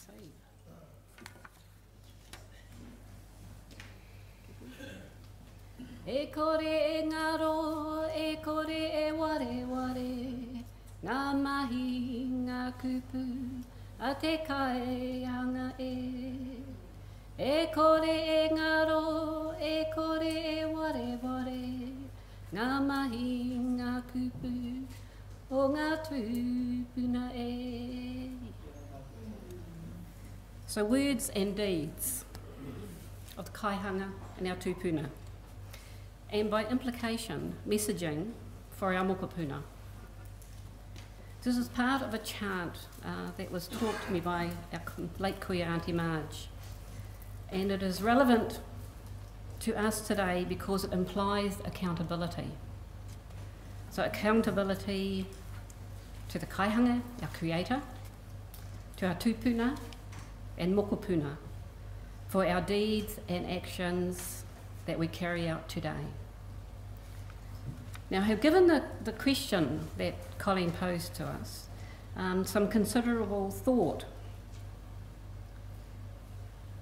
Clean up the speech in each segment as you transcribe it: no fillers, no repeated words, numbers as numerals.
see. E kore e ngaro, e kore e ware ware, ngā mahi, ngā kupu, a te kai hanga e. E kore e ngaro, e kore e ware ware, ngā mahi, ngā kupu, o ngā tūpuna e. So words and deeds of the kaihanga and our tūpuna. And by implication, messaging for our mokopuna. This is part of a chant that was taught to me by our late kuia Auntie Marge. And it is relevant to us today because it implies accountability. So accountability to the kaihanga, our creator, to our tūpuna and mokopuna for our deeds and actions that we carry out today. Now, I have given the question that Colleen posed to us some considerable thought.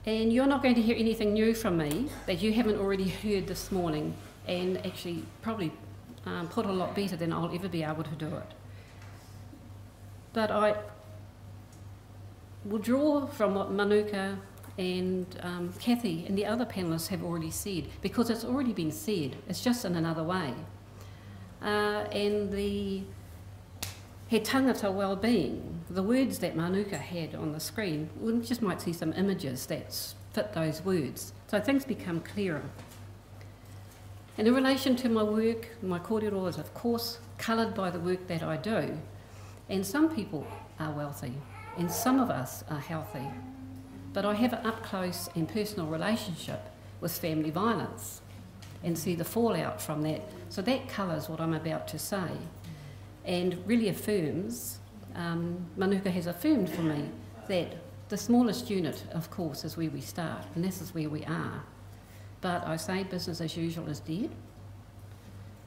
And you're not going to hear anything new from me that you haven't already heard this morning, and actually probably put a lot better than I'll ever be able to do it. But I will draw from what Manuka and Kathy and the other panellists have already said, because it's already been said, it's just in another way. And the he tangata well-being, the words that Manuka had on the screen, we just might see some images that fit those words. So things become clearer. And in relation to my work, my kōrero is of course coloured by the work that I do. And some people are wealthy, and some of us are healthy. But I have an up-close and personal relationship with family violence and see the fallout from that. So that colours what I'm about to say and really affirms, Manuka has affirmed for me, that the smallest unit, of course, is where we start, and this is where we are. But I say business as usual is dead,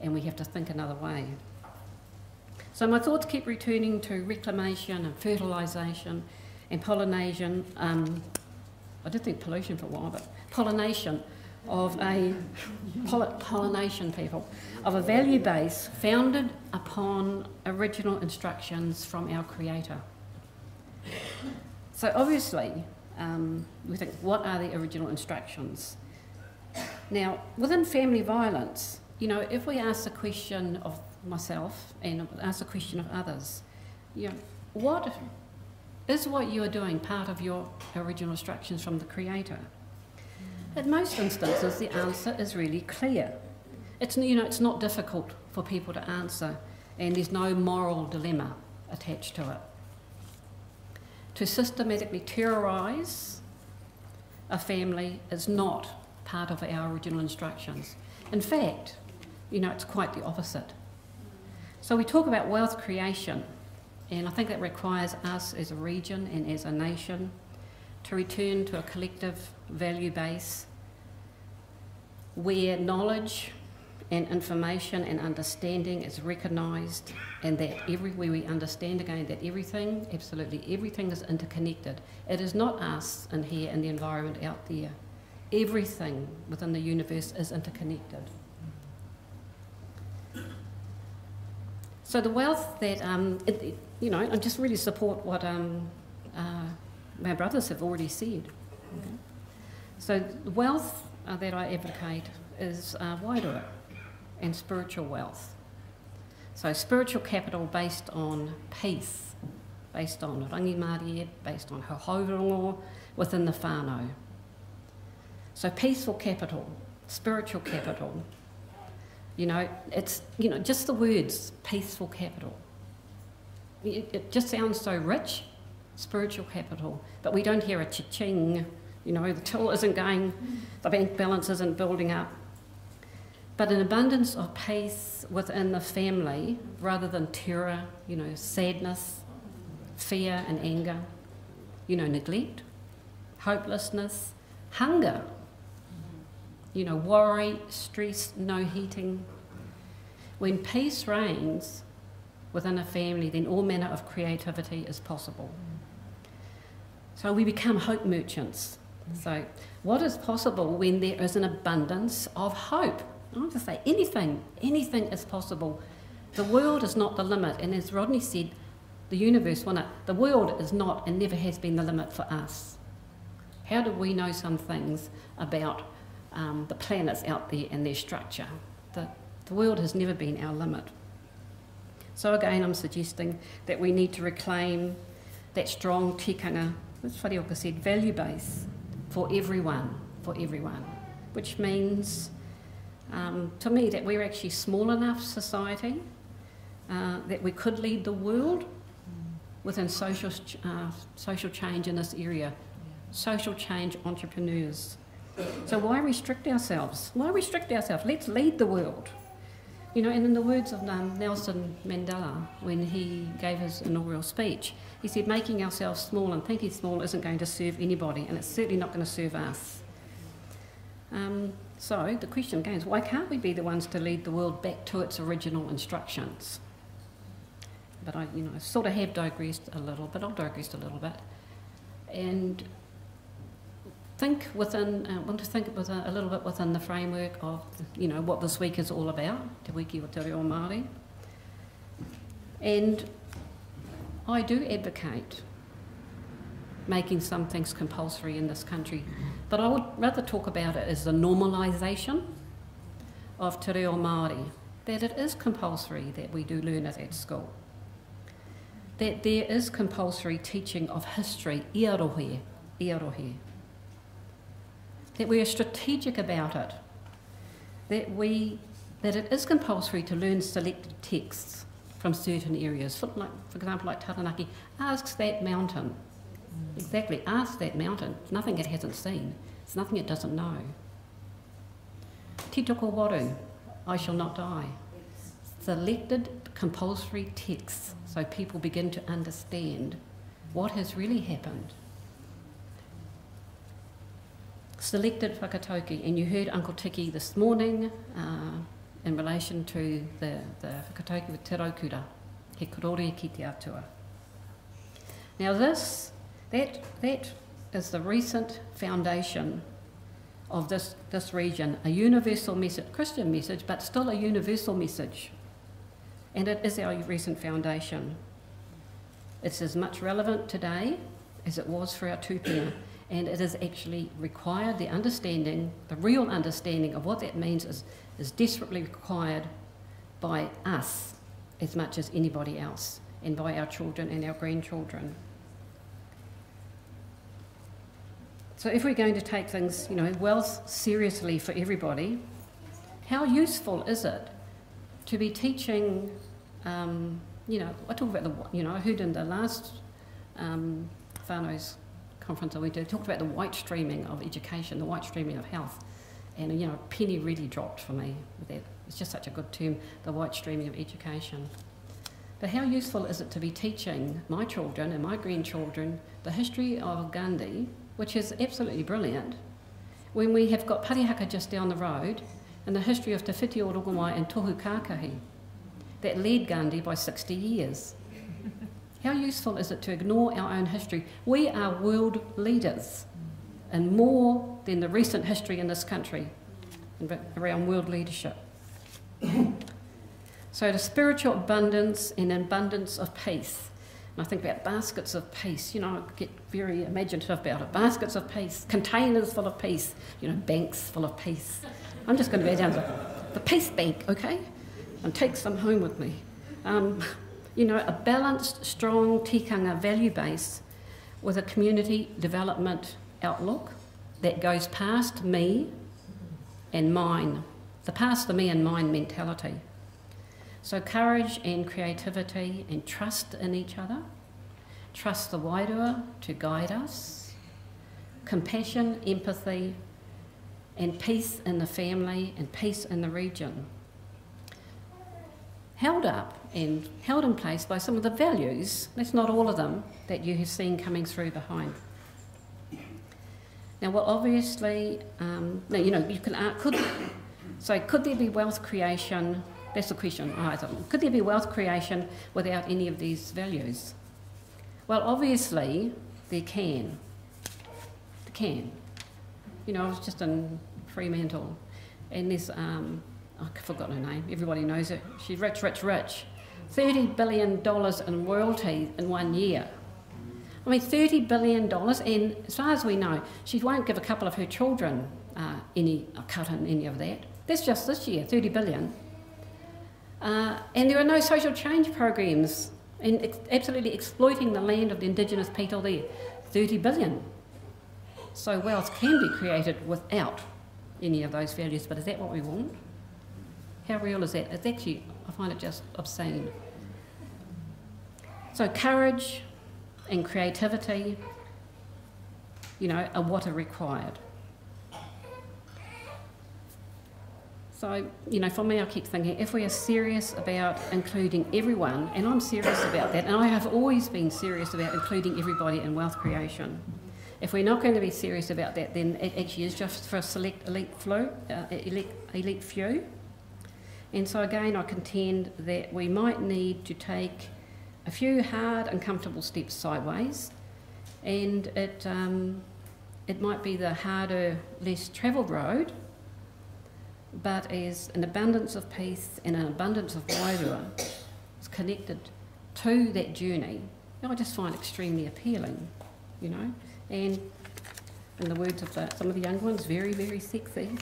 and we have to think another way. So my thoughts keep returning to reclamation and fertilisation and pollination, I did think pollution for a while, but pollination of a, pollination people, of a value base founded upon original instructions from our Creator. So obviously, we think, what are the original instructions? Now, within family violence, you know, if we ask the question of myself and ask the question of others, you know, what you are doing part of your original instructions from the Creator? In most instances, the answer is really clear. It's, you know, it's not difficult for people to answer, and there's no moral dilemma attached to it. To systematically terrorise a family is not part of our original instructions. In fact, you know, it's quite the opposite. So we talk about wealth creation, and I think that requires us as a region and as a nation to return to a collective value base where knowledge and information and understanding is recognised, and that everywhere we understand again that everything, absolutely everything, is interconnected. It is not us in here and the environment out there. Everything within the universe is interconnected. So the wealth that, you know, I just really support what my brothers have already said. Okay. So the wealth that I advocate is wairua and spiritual wealth. So spiritual capital based on peace, based on rangimarie, based on hauhaurongo within the whānau. So peaceful capital, spiritual capital. You know, it's, you know, just the words, peaceful capital. It just sounds so rich, spiritual capital, but we don't hear a cha-ching, you know, the till isn't going, the bank balance isn't building up. But an abundance of peace within the family, rather than terror, you know, sadness, fear and anger, you know, neglect, hopelessness, hunger, you know, worry, stress, no heating. When peace reigns – within a family, then all manner of creativity is possible. So we become hope merchants. So what is possible when there is an abundance of hope? I want to say anything is possible. The world is not the limit, and as Rodney said, the universe, the world is not and never has been the limit for us. How do we know some things about the planets out there and their structure? The world has never been our limit. So again, I'm suggesting that we need to reclaim that strong tikanga, as Whareoka said, value base for everyone, which means, to me, that we're actually small enough society that we could lead the world within social change in this area, social change entrepreneurs. So why restrict ourselves? Let's lead the world. You know, and in the words of Nelson Mandela, when he gave his inaugural speech, he said, making ourselves small and thinking small isn't going to serve anybody, and it's certainly not going to serve us. So the question again is, why can't we be the ones to lead the world back to its original instructions? But I sort of have digressed a little bit, and want to think a little bit within the framework of, what this week is all about, Te Wiki o Te Reo Māori. And I do advocate making some things compulsory in this country, but I would rather talk about it as the normalisation of Te Reo Māori, that it is compulsory that we do learn it at school, that there is compulsory teaching of history, ia rohe, that we are strategic about it, that it is compulsory to learn selected texts from certain areas. For example, like Taranaki asks that mountain. Exactly, ask that mountain. It's nothing it hasn't seen. It's nothing it doesn't know. Titoko waru, I shall not die. Selected compulsory texts so people begin to understand what has really happened. Selected whakatauki, and you heard Uncle Tiki this morning in relation to the whakatauki with Te Raukura, he korore ki te atua. Now that is the recent foundation of this region, a universal message, Christian message, but still a universal message. And it is our recent foundation. It's as much relevant today as it was for our tūpuna. And it is actually required, the real understanding of what that means is desperately required by us as much as anybody else, and by our children and our grandchildren. So if we're going to take things, wealth seriously for everybody, how useful is it to be teaching, I talk about I heard in the last whānau's conference I went to, talked about the white streaming of education, the white streaming of health, and a penny really dropped for me with that. It's just such a good term, the white streaming of education. But how useful is it to be teaching my children and my grandchildren the history of Gandhi, which is absolutely brilliant, when we have got Parihaka just down the road, and the history of Te Whiti o Rongomai and Tohu Kākahi that led Gandhi by 60 years. How useful is it to ignore our own history? We are world leaders, and more than the recent history in this country around world leadership. So the spiritual abundance and abundance of peace. And I think about baskets of peace, I get very imaginative about it. Baskets of peace, containers full of peace, banks full of peace. I'm just going to go down to the peace bank, okay, and take some home with me. A balanced, strong tikanga value base with a community development outlook that goes past me and mine, the past the me and mine mentality. So courage and creativity and trust in each other, trust the wairua to guide us, compassion, empathy, and peace in the family and peace in the region. Held up and held in place by some of the values, that's not all of them, that you have seen coming through behind. Now, well, obviously, you can could there be wealth creation? That's the question. Could there be wealth creation without any of these values? Well, obviously, there can. can. You know, I was just in Fremantle, and there's, I've forgotten her name, everybody knows her. She's rich, rich, rich. $30 billion in royalty in 1 year. I mean, $30 billion, and as far as we know, she won't give a couple of her children a cut in any of that. That's just this year, $30 billion. And there are no social change programs, and absolutely exploiting the land of the Indigenous people there. $30 billion. So wealth can be created without any of those values, but is that what we want? How real is that? It's actually, I find it just obscene. So courage and creativity, you know, are what are required. So, you know, for me, I keep thinking, if we are serious about including everyone, and I'm serious about that, and I have always been serious about including everybody in wealth creation. If we're not going to be serious about that, then it actually is just for a select elite few. And so again, I contend that we might need to take a few hard, uncomfortable steps sideways, and it might be the harder, less travelled road, but as an abundance of peace and an abundance of wairua is connected to that journey, I just find extremely appealing, you know, and in the words of some of the young ones, very, very sexy.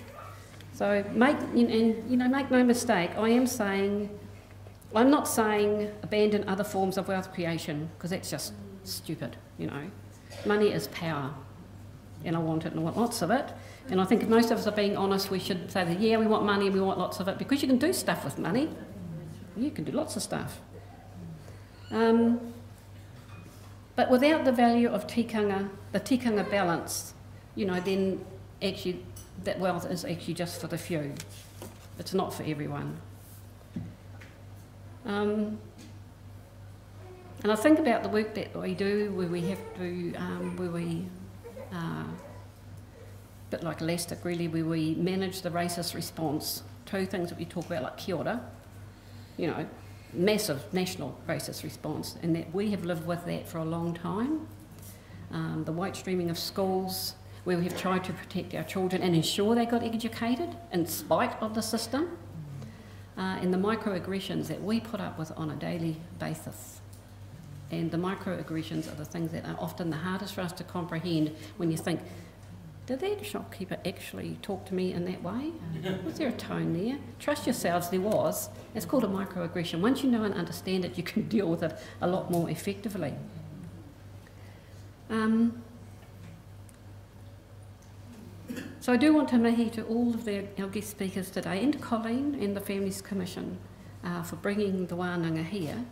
So make no mistake, I'm not saying abandon other forms of wealth creation, because that's just stupid, you know. Money is power, and I want it and I want lots of it. And I think if most of us are being honest, we should say that, yeah, we want money and we want lots of it, because you can do stuff with money. You can do lots of stuff. But without the value of tikanga, the tikanga balance, you know, then actually that wealth is actually just for the few. It's not for everyone. And I think about the work that we do, where we have to, a bit like elastic really, where we manage the racist response to things that we talk about, like kia ora, you know, massive national racist response, and that we have lived with that for a long time. The white streaming of schools, where we have tried to protect our children and ensure they got educated in spite of the system, and the microaggressions that we put up with on a daily basis. And the microaggressions are the things that are often the hardest for us to comprehend when you think, did that shopkeeper actually talk to me in that way? Was there a tone there? Trust yourselves, there was. It's called a microaggression. Once you know and understand it, you can deal with it a lot more effectively. So I do want to mihi to all of our guest speakers today, and to Colleen and the Families Commission for bringing the wānanga here,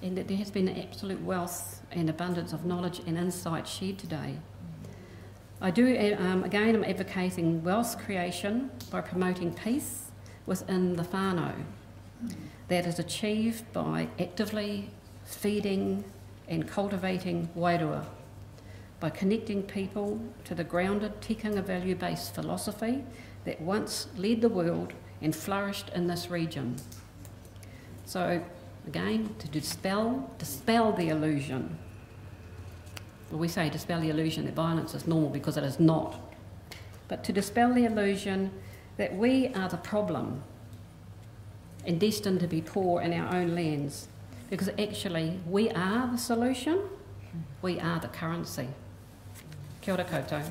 and that there has been an absolute wealth and abundance of knowledge and insight shared today. I do, again, I'm advocating wealth creation by promoting peace within the whānau. That is achieved by actively feeding and cultivating wairua, by connecting people to the grounded tikanga value-based philosophy that once led the world and flourished in this region. So, again, to dispel the illusion. Well, we say dispel the illusion that violence is normal, because it is not. But to dispel the illusion that we are the problem and destined to be poor in our own lands, because actually we are the solution, we are the currency. Kia ora koutou.